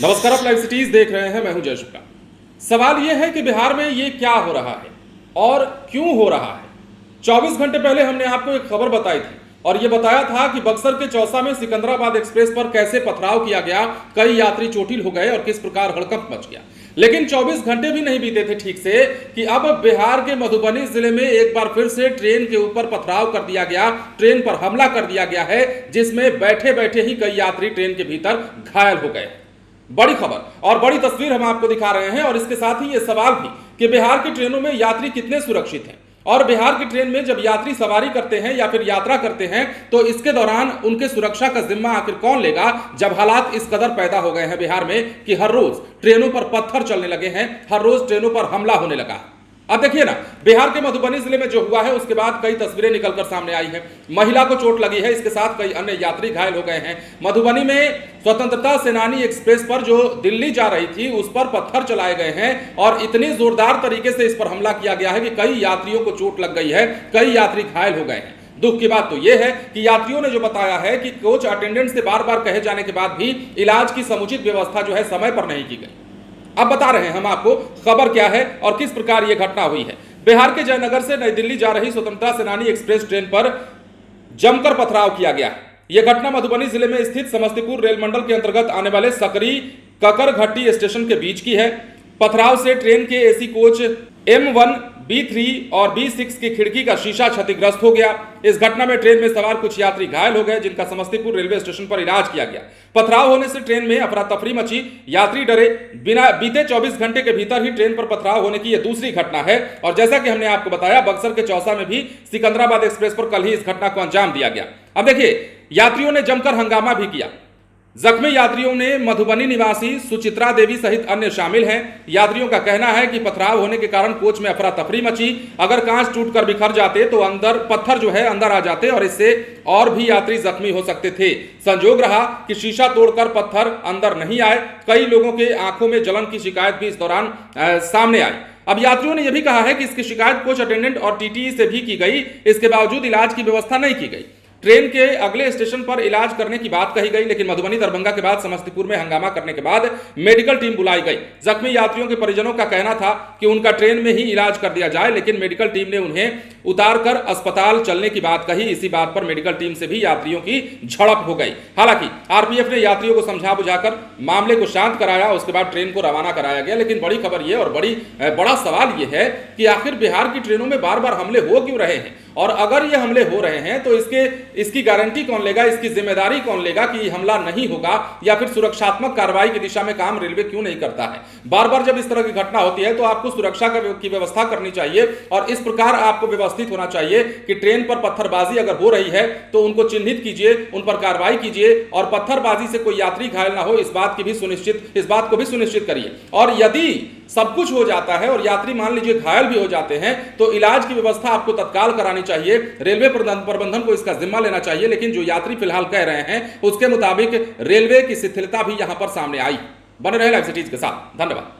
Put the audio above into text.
नमस्कार, आप live cities देख रहे हैं। मैं हूं जय शुक्ला। सवाल यह है कि बिहार में ये क्या हो रहा है और क्यों हो रहा है। 24 घंटे पहले हमने आपको एक खबर बताई थी और यह बताया था कि बक्सर के चौसा में सिकंदराबाद एक्सप्रेस पर कैसे पथराव किया गया, कई यात्री चोटिल हो गए और किस प्रकार हड़कंप मच गया। लेकिन 24 घंटे भी नहीं बीते थे ठीक से कि अब बिहार के मधुबनी जिले में एक बार फिर से ट्रेन के ऊपर पथराव कर दिया गया, ट्रेन पर हमला कर दिया गया है, जिसमें बैठे बैठे ही कई यात्री ट्रेन के भीतर घायल हो गए। बड़ी खबर और बड़ी तस्वीर हम आपको दिखा रहे हैं और इसके साथ ही ये सवाल भी कि बिहार की ट्रेनों में यात्री कितने सुरक्षित हैं और बिहार की ट्रेन में जब यात्री सवारी करते हैं या फिर यात्रा करते हैं तो इसके दौरान उनके सुरक्षा का जिम्मा आखिर कौन लेगा, जब हालात इस कदर पैदा हो गए हैं बिहार में कि हर रोज ट्रेनों पर पत्थर चलने लगे हैं, हर रोज ट्रेनों पर हमला होने लगा। अब देखिए ना, बिहार के मधुबनी जिले में जो हुआ है उसके बाद कई तस्वीरें निकलकर सामने आई हैं। महिला को चोट लगी है, इसके साथ कई अन्य यात्री घायल हो गए हैं। मधुबनी में स्वतंत्रता सेनानी एक्सप्रेस पर जो दिल्ली जा रही थी उस पर पत्थर चलाए गए हैं और इतनी जोरदार तरीके से इस पर हमला किया गया है कि कई यात्रियों को चोट लग गई है, कई यात्री घायल हो गए हैं। दुख की बात तो यह है कि यात्रियों ने जो बताया है कि कोच अटेंडेंट से बार बार कहे जाने के बाद भी इलाज की समुचित व्यवस्था जो है समय पर नहीं की गई। अब बता रहे हैं हम आपको खबर क्या है और किस प्रकार यह घटना हुई है। बिहार के जयनगर से नई दिल्ली जा रही स्वतंत्रता सेनानी एक्सप्रेस ट्रेन पर जमकर पथराव किया गया। यह घटना मधुबनी जिले में स्थित समस्तीपुर रेल मंडल के अंतर्गत आने वाले सकरी ककरघट्टी स्टेशन के बीच की है। पथराव से ट्रेन के एसी कोच M1, B3 और B6 की खिड़की का शीशा क्षतिग्रस्त हो गया। इस घटना में ट्रेन में सवार कुछ यात्री घायल हो गए, जिनका समस्तीपुर रेलवे स्टेशन पर इलाज किया गया। पथराव होने से ट्रेन में अफरा तफरी मची, यात्री डरे। बीते 24 घंटे के भीतर ही ट्रेन पर पथराव होने की यह दूसरी घटना है और जैसा कि हमने आपको बताया, बक्सर के चौसा में भी सिकंदराबाद एक्सप्रेस पर कल ही इस घटना को अंजाम दिया गया। अब देखिए, यात्रियों ने जमकर हंगामा भी किया। जख्मी यात्रियों में मधुबनी निवासी सुचित्रा देवी सहित अन्य शामिल हैं। यात्रियों का कहना है कि पथराव होने के कारण कोच में अफरा तफरी मची। अगर कांच टूटकर बिखर जाते तो अंदर पत्थर जो है अंदर आ जाते और इससे और भी यात्री जख्मी हो सकते थे। संजोग रहा कि शीशा तोड़कर पत्थर अंदर नहीं आए। कई लोगों के आंखों में जलन की शिकायत भी इस दौरान सामने आई। अब यात्रियों ने यह भी कहा है कि इसकी शिकायत कोच अटेंडेंट और टीटीई से भी की गई, इसके बावजूद इलाज की व्यवस्था नहीं की गई। ट्रेन के अगले स्टेशन पर इलाज करने की बात कही गई, लेकिन मधुबनी दरभंगा के बाद समस्तीपुर में हंगामा करने के बाद मेडिकल टीम बुलाई गई। जख्मी यात्रियों के परिजनों का कहना था कि उनका ट्रेन में ही इलाज कर दिया जाए, लेकिन मेडिकल टीम ने उन्हें उतारकर अस्पताल चलने की बात कही। इसी बात पर मेडिकल टीम से भी यात्रियों की झड़प हो गई। हालांकि आरपीएफ ने यात्रियों को समझा बुझाकर मामले को शांत कराया, उसके बाद ट्रेन को रवाना कराया गया। लेकिन बड़ी खबर यह और बड़ा सवाल यह है कि आखिर बिहार की ट्रेनों में बार बार हमले हो क्यों रहे हैं, और अगर ये हमले हो रहे हैं तो इसकी गारंटी कौन लेगा, इसकी जिम्मेदारी कौन लेगा कि हमला नहीं होगा, या फिर सुरक्षात्मक कार्रवाई की दिशा में काम रेलवे क्यों नहीं करता है। बार बार जब इस तरह की घटना होती है तो आपको सुरक्षा की व्यवस्था करनी चाहिए और इस प्रकार आपको व्यवस्थित होना चाहिए कि ट्रेन पर पत्थरबाजी अगर हो रही है तो उनको चिन्हित कीजिए, उन पर कार्रवाई कीजिए और पत्थरबाजी से कोई यात्री घायल ना हो इस बात को भी सुनिश्चित करिए। और यदि सब कुछ हो जाता है और यात्री मान लीजिए घायल भी हो जाते हैं तो इलाज की व्यवस्था आपको तत्काल करानी चाहिए। रेलवे प्रबंधन को इसका जिम्मा लेना चाहिए। लेकिन जो यात्री फिलहाल कह रहे हैं उसके मुताबिक रेलवे की शिथिलता भी यहां पर सामने आई। बने रहे लाइव सिटीज के साथ। धन्यवाद।